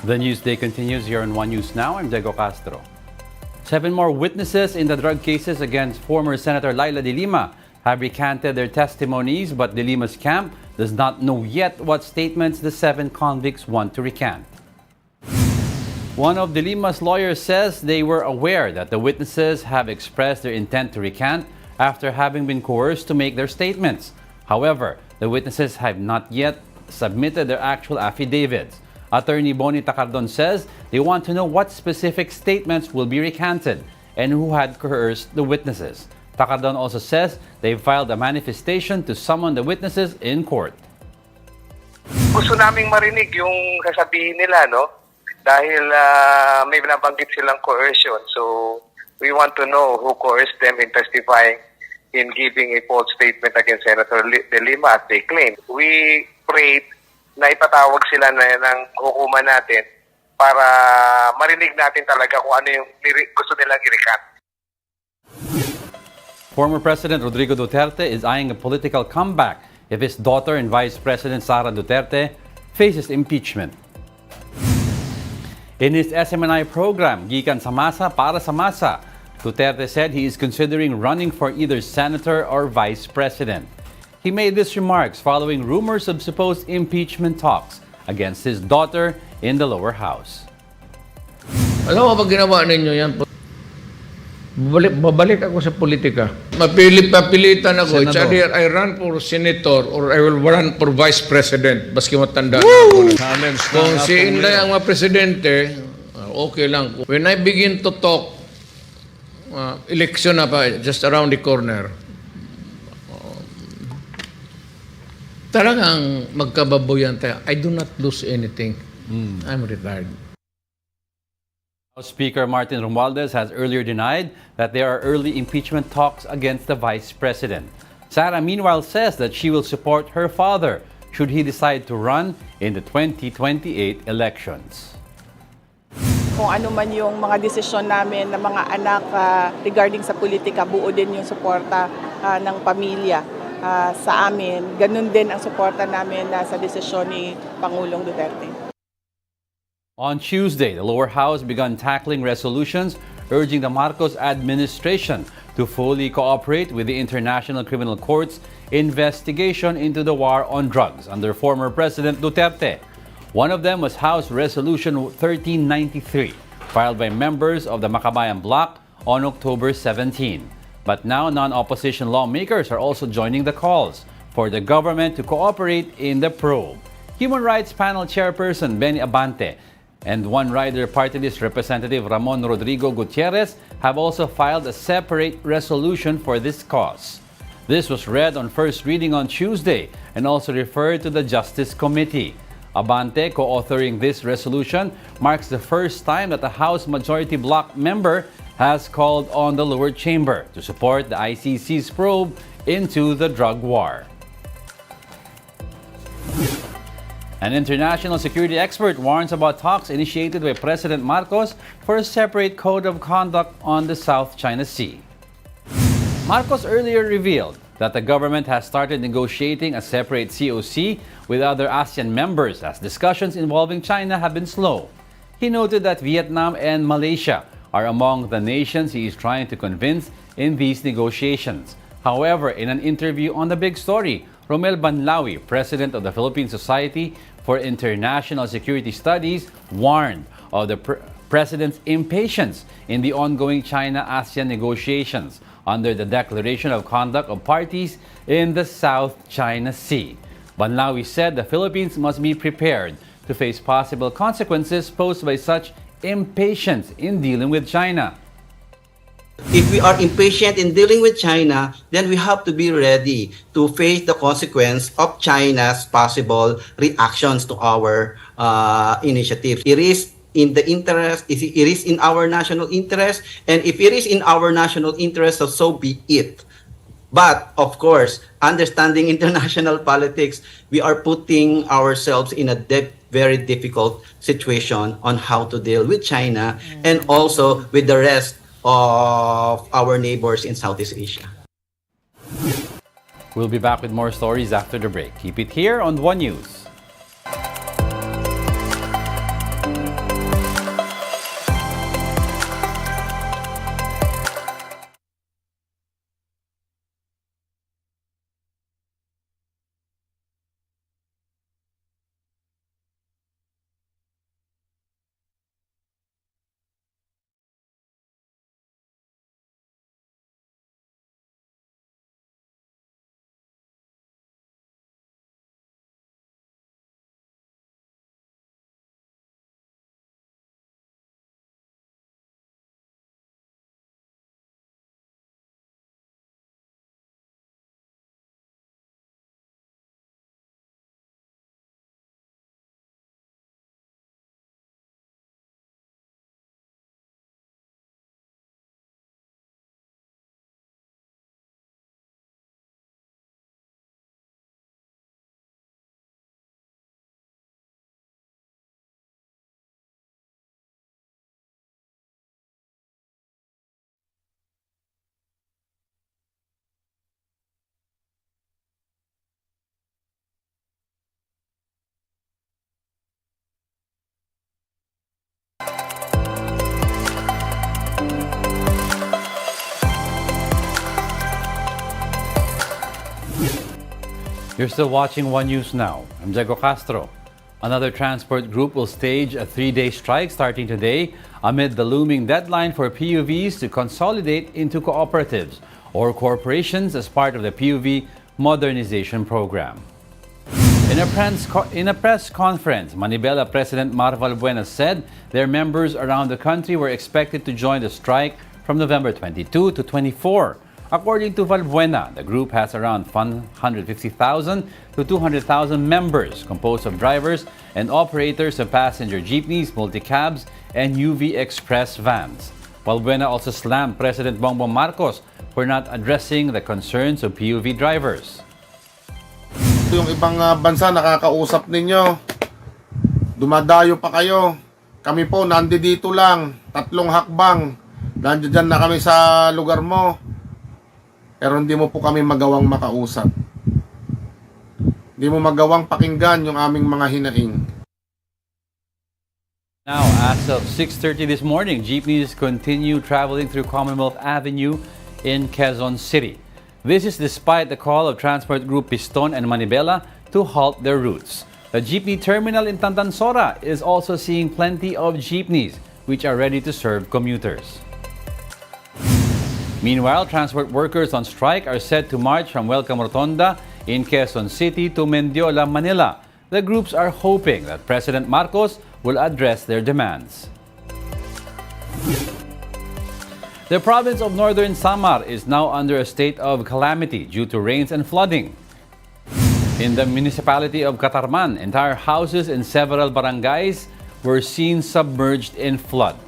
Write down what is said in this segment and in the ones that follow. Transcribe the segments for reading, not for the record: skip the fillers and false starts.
The news day continues here on One News Now. I'm Diego Castro. 7 more witnesses in the drug cases against former Senator Laila de Lima have recanted their testimonies, but de Lima's camp does not know yet what statements the 7 convicts want to recant. One of de Lima's lawyers says they were aware that the witnesses have expressed their intent to recant after having been coerced to make their statements. However, the witnesses have not yet submitted their actual affidavits. Attorney Bonnie Tacardon says they want to know what specific statements will be recanted and who had coerced the witnesses. Tacardon also says they've filed a manifestation to summon the witnesses in court. Gusto naming marinig yung sasabihin nila, no? Dahil may nabanggit silang coercion. So, we want to know who coerced them in testifying in giving a false statement against Senator de Lima as they claim. We prayed na ipatawag sila ng hukuman natin para marinig natin talaga kung ano yung gusto nilang i-recant. Former President Rodrigo Duterte is eyeing a political comeback if his daughter and Vice President Sara Duterte faces impeachment. In his SMNI program, Gikan sa Masa para sa Masa, Duterte said he is considering running for either senator or vice president. He made these remarks following rumors of supposed impeachment talks against his daughter in the lower house. Alam mo, pag ginawa ninyo yan, babalik ako sa politika. Mapilitan ako. It's either I run for senator or I will run for vice president. Baski matanda na ako. Kung si Inday ang mga presidente, okay lang. When I begin to talk, election na pa, just around the corner, talagang magkababoyan tayo. I do not lose anything. I'm retired. House Speaker Martin Romualdez has earlier denied that there are early impeachment talks against the vice president. Sara, meanwhile, says that she will support her father should he decide to run in the 2028 elections. Kung ano man yung mga desisyon namin ng mga anak regarding sa politika, buo din yung suporta ng pamilya sa amin. Ganun din ang suporta namin sa desisyon ni Pangulong Duterte. On Tuesday, the lower house began tackling resolutions urging the Marcos administration to fully cooperate with the International Criminal Court's investigation into the war on drugs under former President Duterte. One of them was House Resolution 1393, filed by members of the Makabayan Bloc on October 17. But now non-opposition lawmakers are also joining the calls for the government to cooperate in the probe. Human Rights Panel Chairperson Benny Abante and One Rider Party List Representative Ramon Rodrigo Gutierrez have also filed a separate resolution for this cause. This was read on first reading on Tuesday and also referred to the Justice Committee. Abante, co-authoring this resolution, marks the first time that a House Majority Bloc member has called on the lower chamber to support the ICC's probe into the drug war. An international security expert warns about talks initiated by President Marcos for a separate code of conduct on the South China Sea. Marcos earlier revealed that the government has started negotiating a separate COC with other ASEAN members as discussions involving China have been slow. He noted that Vietnam and Malaysia are among the nations he is trying to convince in these negotiations. However, in an interview on The Big Story, Romel Banlawi, president of the Philippine Society for International Security Studies, warned of the president's impatience in the ongoing China-ASEAN negotiations under the Declaration of Conduct of Parties in the South China Sea. Banlawi said the Philippines must be prepared to face possible consequences posed by such impatience in dealing with China. If we are impatient in dealing with China, then we have to be ready to face the consequence of China's possible reactions to our initiative. It is in the interest, it is in our national interest, and if it is in our national interest, so be it. But of course, understanding international politics, we are putting ourselves in a very difficult situation on how to deal with China and also with the rest of our neighbors in Southeast Asia. We'll be back with more stories after the break. Keep it here on One News. You're still watching One News Now. I'm Diego Castro. Another transport group will stage a 3-day strike starting today amid the looming deadline for PUVs to consolidate into cooperatives or corporations as part of the PUV modernization program. In a press conference, Manibela President Mar Valbuena said their members around the country were expected to join the strike from November 22 to 24. According to Valbuena, the group has around 150,000 to 200,000 members composed of drivers and operators of passenger jeepneys, multicabs, and UV Express vans. Valbuena also slammed President Bongbong Marcos for not addressing the concerns of PUV drivers. Yung ibang bansa nakakausap ninyo, dumadayo pa kayo. Kami po nandito lang, 3 hakbang. Nandiyan na kami sa lugar mo. Pero hindi mo po kami magawang makausap. Hindi mo magawang pakinggan yung aming mga hinaing. Now, as of 6:30 this morning, jeepneys continue traveling through Commonwealth Avenue in Quezon City. This is despite the call of transport group Piston and Manibela to halt their routes. The jeepney terminal in Tandansora is also seeing plenty of jeepneys, which are ready to serve commuters. Meanwhile, transport workers on strike are set to march from Welcome Rotonda in Quezon City to Mendiola, Manila. The groups are hoping that President Marcos will address their demands. The province of Northern Samar is now under a state of calamity due to rains and flooding. In the municipality of Catarman, entire houses in several barangays were seen submerged in flood.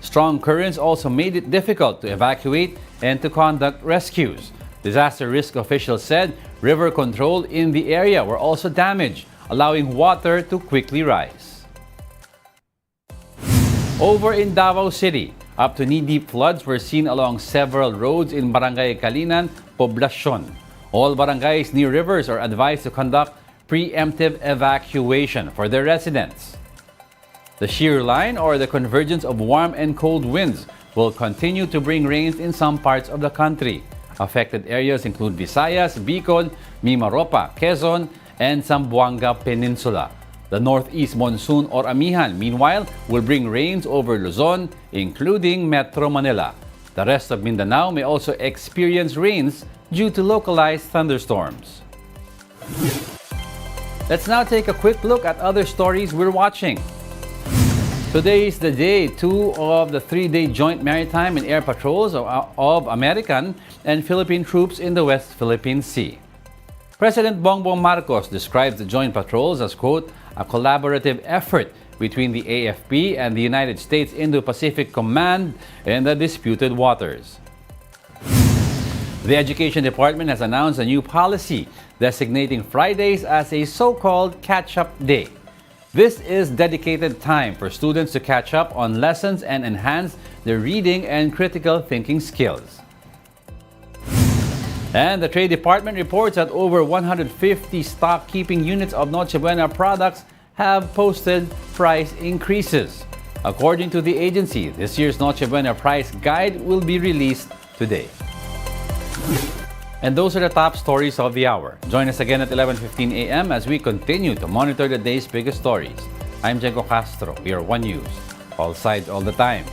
Strong currents also made it difficult to evacuate and to conduct rescues. Disaster risk officials said river control in the area were also damaged, allowing water to quickly rise. Over in Davao City, up to knee-deep floods were seen along several roads in Barangay Kalinan, Poblacion. All barangays near rivers are advised to conduct preemptive evacuation for their residents. The shear line, or the convergence of warm and cold winds, will continue to bring rains in some parts of the country. Affected areas include Visayas, Bicol, Mimaropa, Quezon, and Zamboanga Peninsula. The northeast monsoon or amihan, meanwhile, will bring rains over Luzon, including Metro Manila. The rest of Mindanao may also experience rains due to localized thunderstorms. Let's now take a quick look at other stories we're watching. Today is the day 2 of the 3-day joint maritime and air patrols of American and Philippine troops in the West Philippine Sea. President Bongbong Marcos describes the joint patrols as, quote, a collaborative effort between the AFP and the United States Indo-Pacific Command in the disputed waters. The Education Department has announced a new policy designating Fridays as a so-called catch-up day. This is dedicated time for students to catch up on lessons and enhance their reading and critical thinking skills. And the Trade Department reports that over 150 stock-keeping units of Noche Buena products have posted price increases. According to the agency, this year's Noche Buena price guide will be released today. And those are the top stories of the hour. Join us again at 11:15 a.m. as we continue to monitor the day's biggest stories. I'm Diego Castro. We are One News. All sides, all the time.